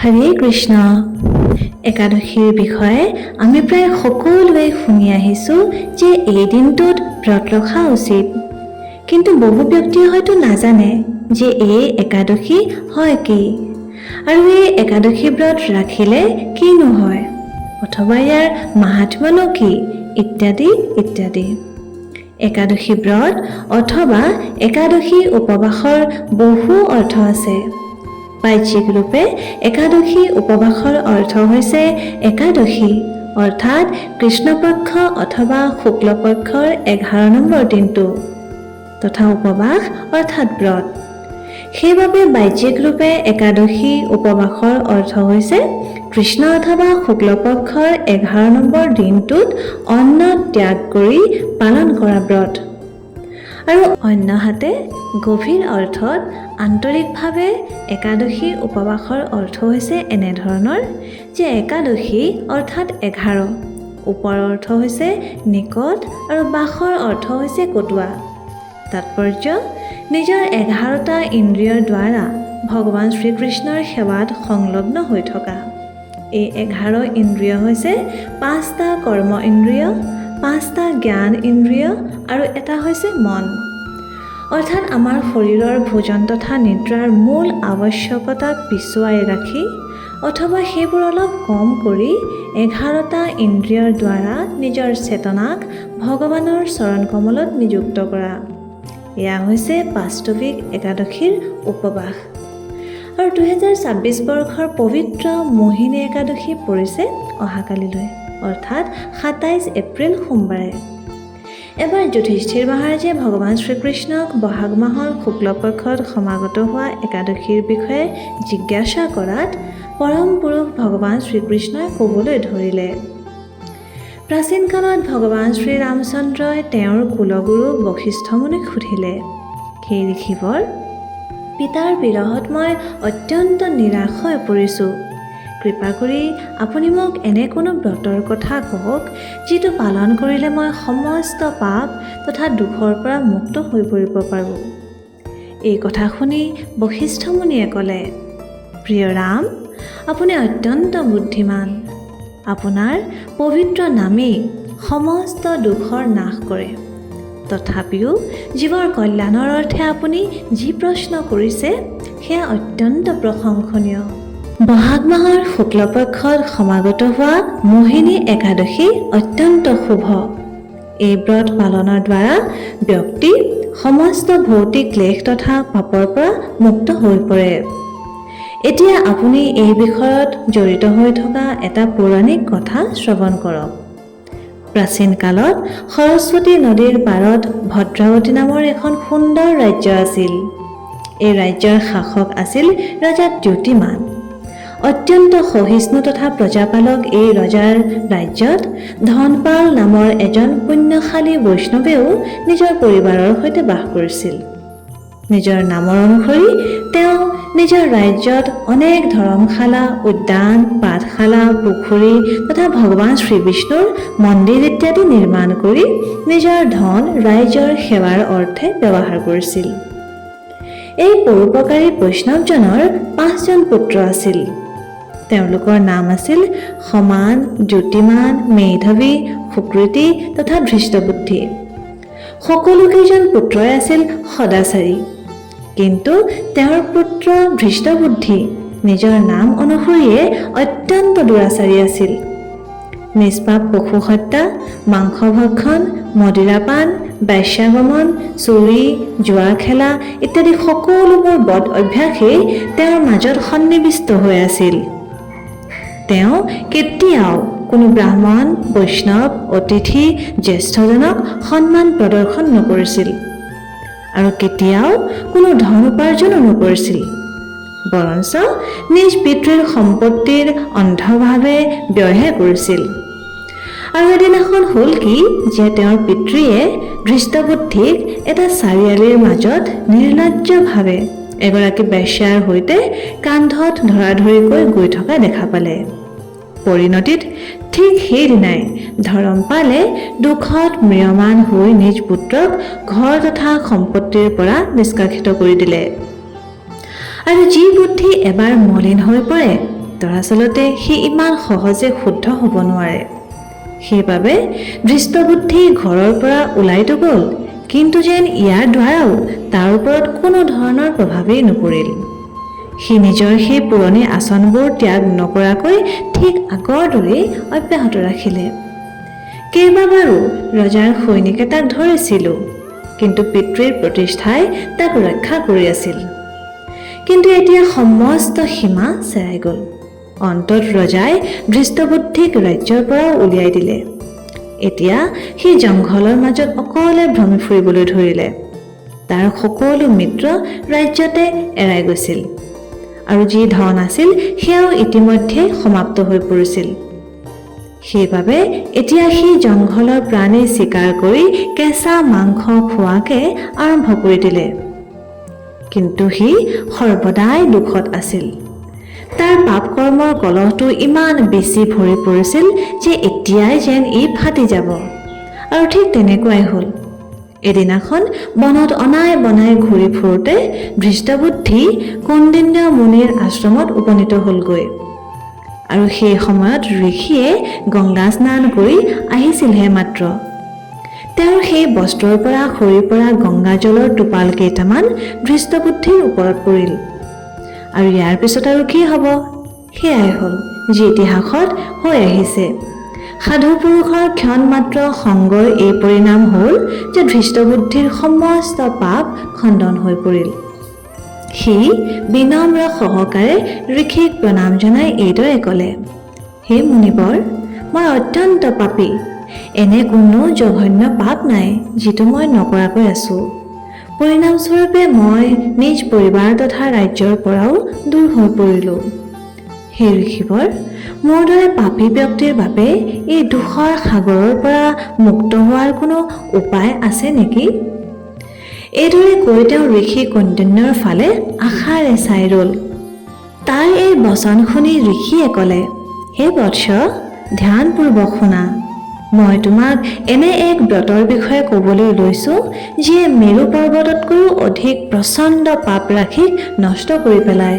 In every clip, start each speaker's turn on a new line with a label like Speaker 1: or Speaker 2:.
Speaker 1: হৰে কৃষ্ণ। একাদশীৰ বিষয়ে আমি প্ৰায় সকলোৱে শুনি আহিছোঁ যে এই দিনটোত ব্ৰত ৰখা উচিত, কিন্তু বহু ব্যক্তিয়ে হয়তো নাজানে যে এই একাদশী হয় কি, আৰু এই একাদশী ব্ৰত ৰাখিলে কিনো হয়, অথবা ইয়াৰ মাহাত্ম্যনো কি, ইত্যাদি ইত্যাদি। একাদশী ব্ৰত অথবা একাদশী উপবাসৰ বহু অৰ্থ আছে। বাহ্যিক ৰূপে একাদশী উপবাসৰ অৰ্থ হৈছে একাদশী অৰ্থাৎ কৃষ্ণপক্ষ অথবা শুক্লপক্ষৰ 11 নম্বৰ দিনটো তথা উপবাস অৰ্থাৎ ব্ৰত। সেইবাবে বাহ্যিক ৰূপে একাদশী উপবাসৰ অৰ্থ হৈছে কৃষ্ণ অথবা শুক্লপক্ষৰ 11 নম্বৰ দিনটোত অন্ন ত্যাগ কৰি পালন কৰা ব্ৰত। আৰু অন্যহাতে গভীৰ অৰ্থত আন্তৰিকভাৱে একাদশী উপবাসৰ অৰ্থ হৈছে এনেধৰণৰ যে একাদশী অৰ্থাৎ 11, উপৰ অৰ্থ হৈছে নিকট আৰু বাসৰ অৰ্থ হৈছে কটোৱা। তাৎপৰ্য নিজৰ 11টা ইন্দ্ৰিয়ৰ দ্বাৰা ভগৱান শ্ৰীকৃষ্ণৰ সেৱাত সংলগ্ন হৈ থকা। এই 11 ইন্দ্ৰিয় হৈছে 5টা কৰ্ম ইন্দ্ৰিয়, 5টা জ্ঞান ইন্দ্ৰিয় আৰু এটা হৈছে মন। অৰ্থাৎ আমাৰ শৰীৰৰ ভোজন তথা নিদ্ৰাৰ মূল আৱশ্যকতাক পিছুৱাই ৰাখি অথবা সেইবোৰ অলপ কম কৰি 11টা ইন্দ্ৰিয়ৰ দ্বাৰা নিজৰ চেতনাক ভগৱানৰ চৰণ কমলত নিযুক্ত কৰা। এয়া হৈছে বাস্তৱিক একাদশীৰ উপবাস। আৰু 2026 বৰ্ষৰ পবিত্ৰ মোহিনী একাদশী পৰিছে অহাকালিলৈ, অৰ্থাৎ 27 এপ্ৰিল সোমবাৰে। এবাৰ যুধিষ্ঠিৰ মহাৰাজে ভগৱান শ্ৰীকৃষ্ণক বহাগ মাহৰ শুক্লপক্ষত সমাগত হোৱা একাদশীৰ বিষয়ে জিজ্ঞাসা কৰাত পৰম পুৰুষ ভগৱান শ্ৰীকৃষ্ণই ক'বলৈ ধৰিলে। প্ৰাচীন কালত ভগৱান শ্ৰীৰামচন্দ্ৰই তেওঁৰ কুলগুৰু বশিষ্ঠ মুনিক সুধিলে, হে ঋষিবৰ, পিতাৰ বিৰহত মই অত্যন্ত নিৰাশ হৈ পৰিছোঁ। কৃপা কৰি আপুনি মোক এনে কোনো ব্ৰতৰ কথা কওক যিটো পালন কৰিলে মই সমস্ত পাপ তথা দুখৰ পৰা মুক্ত হৈ পৰিব পাৰোঁ। এই কথা শুনি বশিষ্ঠ মুনিয়ে ক'লে, প্ৰিয় ৰাম, আপুনি অত্যন্ত বুদ্ধিমান। আপোনাৰ পবিত্ৰ নামেই সমস্ত দুখৰ নাশ কৰে। তথাপিও জীৱৰ কল্যাণৰ অৰ্থে আপুনি যি প্ৰশ্ন কৰিছে সেয়া অত্যন্ত প্ৰশংসনীয়। বহাগ মাহৰ শুক্লপক্ষত সমাগত হোৱা মোহিনী একাদশী অত্যন্ত শুভ। এই ব্ৰত পালনৰ দ্বাৰা ব্যক্তি সমস্ত ভৌতিক ক্লেশ তথা পাপৰ পৰা মুক্ত হৈ পৰে। এতিয়া আপুনি এই বিষয়ত জড়িত হৈ থকা এটা পৌৰাণিক কথা শ্ৰৱণ কৰক। প্ৰাচীন কালত সৰস্বতী নদীৰ পাৰত ভদ্ৰাৱতী নামৰ এখন সুন্দৰ ৰাজ্য আছিল। এই ৰাজ্যৰ শাসক আছিল ৰজা দ্যুতিমান। অত্যন্ত সহিষ্ণু তথা প্ৰজাপালক এই ৰজাৰ ৰাজ্যত ধনপাল নামৰ এজন পুণ্যশালী বৈষ্ণৱেও নিজৰ পৰিবাৰৰ সৈতে বাস কৰিছিল। নিজৰ নামৰ অনুসৰি তেওঁ নিজৰ ৰাজ্যত অনেক ধৰ্মশালা, উদ্যান, পাঠশালা, পুখুৰী তথা ভগৱান শ্ৰীবিষ্ণুৰ মন্দিৰ ইত্যাদি নিৰ্মাণ কৰি নিজৰ ধন ৰাইজৰ সেৱাৰ অৰ্থে ব্যৱহাৰ কৰিছিল। এই পৰোপকাৰী বৈষ্ণৱজনৰ 5জন পুত্ৰ আছিল। তেওঁলোকৰ নাম আছিল সমান, দ্যুতিমান, মেধৱী, সুকৃতি তথা ধৃষ্টবুদ্ধি। সকলোকেইজন পুত্ৰই আছিল সদাচাৰী, কিন্তু তেওঁৰ পুত্ৰ ধৃষ্টবুদ্ধি নিজৰ নাম অনুসৰিয়ে অত্যন্ত দুৰাচাৰী আছিল। নিষ্পাপ পশু হত্যা, মাংস ভক্ষণ, মদিৰাপান, বেশ্যাগমন, চুৰি, জুৱা খেলা ইত্যাদি সকলোবোৰ বদ অভ্যাসেই তেওঁৰ মাজত সন্নিৱিষ্ট হৈ আছিল। তেওঁ কেতিয়াও কোনো ব্ৰাহ্মণ, বৈষ্ণৱ, অতিথি, জ্যেষ্ঠজনক সন্মান প্ৰদৰ্শন নকৰিছিল আৰু কেতিয়াও কোনো ধন উপাৰ্জনো নকৰিছিল, বৰঞ্চ নিজ পিতৃৰ সম্পত্তিৰ অন্ধভাৱে ব্যয়হে কৰিছিল। আৰু এদিনাখন হ'ল কি যে তেওঁৰ পিতৃয়ে ধৃষ্টবুদ্ধিক এটা চাৰিআলিৰ মাজত নিৰ্লজ্জভাৱে এগৰাকী বেশ্যাৰ সৈতে কান্ধত ধৰাধৰিকৈ গৈ থকা দেখা পালে। পৰিণতিত ঠিক সেইদিনাই ধৰমপালে দুখত ম্ৰিয়মান হৈ নিজ পুত্ৰক ঘৰ তথা সম্পত্তিৰ পৰা নিষ্কাশিত কৰি দিলে। আৰু যি বুদ্ধি এবাৰ মলিন হৈ পৰে দৰাচলতে সি ইমান সহজে শুদ্ধ হ'ব নোৱাৰে। সেইবাবে দৃষ্টবুদ্ধি ঘৰৰ পৰা ওলাইতো গ'ল, কিন্তু যেন ইয়াৰ দ্বাৰাও তাৰ ওপৰত কোনো ধৰণৰ প্ৰভাৱেই নপৰিল। সি নিজৰ সেই পুৰণি আচনবোৰ ত্যাগ নকৰাকৈ ঠিক আগৰ দৰেই অব্যাহত ৰাখিলে। কেইবাবাৰো ৰজাৰ সৈনিকে তাক ধৰিছিলো, কিন্তু পিতৃৰ প্ৰতিষ্ঠাই তাক ৰক্ষা কৰি আছিল। কিন্তু এতিয়া সমস্ত সীমা চেৰাই গ'ল। অন্তত ৰজাই দৃষ্টবুদ্ধিক ৰাজ্যৰ পৰাও উলিয়াই দিলে। এতিয়া সি জংঘলৰ মাজত অকলে ভ্ৰমি ফুৰিবলৈ ধৰিলে। তাৰ সকলো মিত্ৰ ৰাজ্যতে এৰাই গৈছিল, আৰু যি ধন আছিল সেয়াও ইতিমধ্যে সমাপ্ত হৈ পৰিছিল। সেইবাবে এতিয়া সি জংঘলৰ প্ৰাণী চিকাৰ কৰি কেঁচা মাংস খোৱাকে আৰম্ভ কৰি দিলে। কিন্তু সি সৰ্বদাই দুখত আছিল। তাৰ পাপ কৰ্মৰ কলহটো ইমান বেছি ভৰি পৰিছিল যে এতিয়াই যেন ই ফাটি যাব। আৰু ঠিক তেনেকুৱাই হ'ল। এদিনাখন বনত অনাই বনাই ঘূৰি ফুৰোঁতে দৃষ্টবুদ্ধি কৌণ্ডিন্য মুনিৰ আশ্ৰমত উপনীত হ'লগৈ। আৰু সেই সময়ত ঋষিয়ে গংগা স্নান কৰি আহিছিলহে মাত্ৰ। তেওঁৰ সেই বস্ত্ৰৰ পৰা সৰি পৰা গংগাজলৰ টোপাল কেইটামান দৃষ্টবুদ্ধিৰ ওপৰত পৰিল। আৰু ইয়াৰ পিছত আৰু কি হ'ব? সেয়াই হ'ল যি ইতিহাসত হৈ আহিছে। সাধু পুৰুষৰ ক্ষণ মাত্ৰ সংগৰ এই পৰিণাম হ'ল যে দৃষ্টবুদ্ধিৰ সমস্ত পাপ খণ্ডন হৈ পৰিল। সি বিনম্ৰ সহকাৰে ঋষিক প্ৰণাম জনাই এইদৰে ক'লে, হে মুনিবৰ, মই অত্যন্ত পাপী। এনে কোনো জঘন্য পাপ নাই যিটো মই নকৰাকৈ আছোঁ। পৰিণামস্বৰূপে মই নিজ পৰিবাৰ তথা ৰাজ্যৰ পৰাও দূৰ হৈ পৰিলোঁ। হে ঋষিবৰ, মোৰ দৰে পাপী ব্যক্তিৰ বাবে এই দুখৰ সাগৰৰ পৰা মুক্ত হোৱাৰ কোনো উপায় আছে নেকি? এইদৰে কৈ তেওঁ ঋষি কৌণ্ডিন্যৰ ফালে আশাৰে চাই ৰ'ল। তাৰ এই বচন শুনি ঋষিয়ে ক'লে, হে বৎস, ধ্যানপূৰ্বক শুনা। মই তোমাক এনে এক ব্ৰতৰ বিষয়ে ক'বলৈ লৈছোঁ যিয়ে মেৰু পৰ্বততকৈও অধিক প্ৰচণ্ড পাপ ৰাশিক নষ্ট কৰি পেলায়।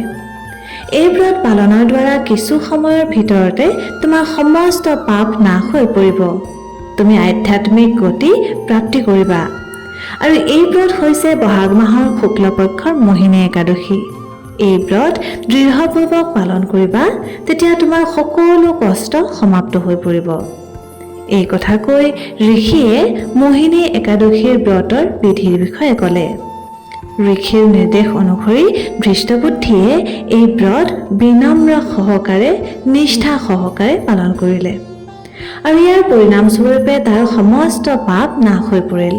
Speaker 1: এই ব্ৰত পালনৰ দ্বাৰা কিছু সময়ৰ ভিতৰতে তোমাৰ সমস্ত পাপ নাশ হৈ পৰিব। তুমি আধ্যাত্মিক গতি প্ৰাপ্তি কৰিবা। আৰু এই ব্ৰত হৈছে বহাগ মাহৰ শুক্লপক্ষৰ মোহিনী একাদশী। এই ব্ৰত দৃঢ়পূৰ্বক পালন কৰিবা, তেতিয়া তোমাৰ সকলো কষ্ট সমাপ্ত হৈ পৰিব। এই কথা কৈ ঋষিয়ে মোহিনী একাদশীৰ ব্ৰতৰ বিধিৰ বিষয়ে ক'লে। ঋষিৰ নিৰ্দেশ অনুসৰি দৃষ্টবুদ্ধিয়ে এই ব্ৰত বিনম্ৰ সহকাৰে নিষ্ঠা সহকাৰে পালন কৰিলে। আৰু ইয়াৰ পৰিণামস্বৰূপে তাৰ সমস্ত পাপ নাশ হৈ পৰিল।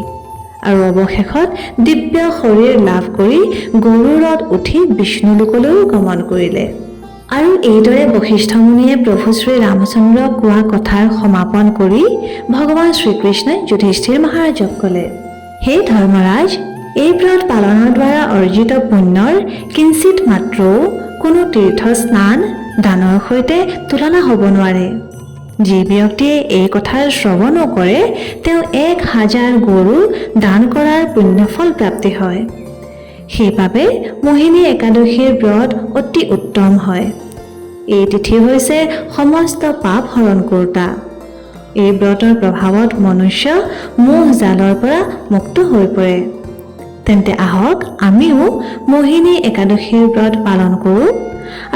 Speaker 1: আৰু অৱশেষত দিব্য শৰীৰ লাভ কৰি গৰুড়ত উঠি বিষ্ণুলোকলৈও গমন কৰিলে। আৰু এইদৰে বশিষ্ঠ মুনিয়ে প্ৰভু শ্ৰী ৰামচন্দ্ৰক কোৱা কথাৰ সমাপন কৰি ভগৱান শ্ৰীকৃষ্ণই যুধিষ্ঠিৰ মহাৰাজক ক'লে, হে ধৰ্মৰাজ, এই ব্ৰত পালনৰ দ্বাৰা অৰ্জিত পুণ্যৰ কিঞ্চিত মাত্ৰও কোনো তীৰ্থ স্নান দানৰ সৈতে তুলনা হ'ব নোৱাৰে। যি ব্যক্তিয়ে এই কথাৰ শ্ৰৱণো কৰে তেওঁ 1000 গৰু দান কৰাৰ পুণ্যফল প্ৰাপ্তি হয়। সেইবাবে মোহিনী একাদশীৰ ব্ৰত অতি উত্তম হয়। এই তিথি হৈছে সমস্ত পাপ হৰণ কৰোঁতা। এই ব্ৰতৰ প্ৰভাৱত মনুষ্য মোহ জালৰ পৰা মুক্ত হৈ পৰে। তেন্তে আহক আমিও মোহিনী একাদশীৰ ব্ৰত পালন কৰোঁ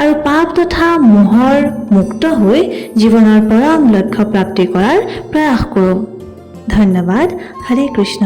Speaker 1: আৰু পাপ তথা মোহৰ মুক্ত হৈ জীৱনৰ পৰম লক্ষ্য প্ৰাপ্তি কৰাৰ প্ৰয়াস কৰোঁ। ধন্যবাদ। হৰে কৃষ্ণ।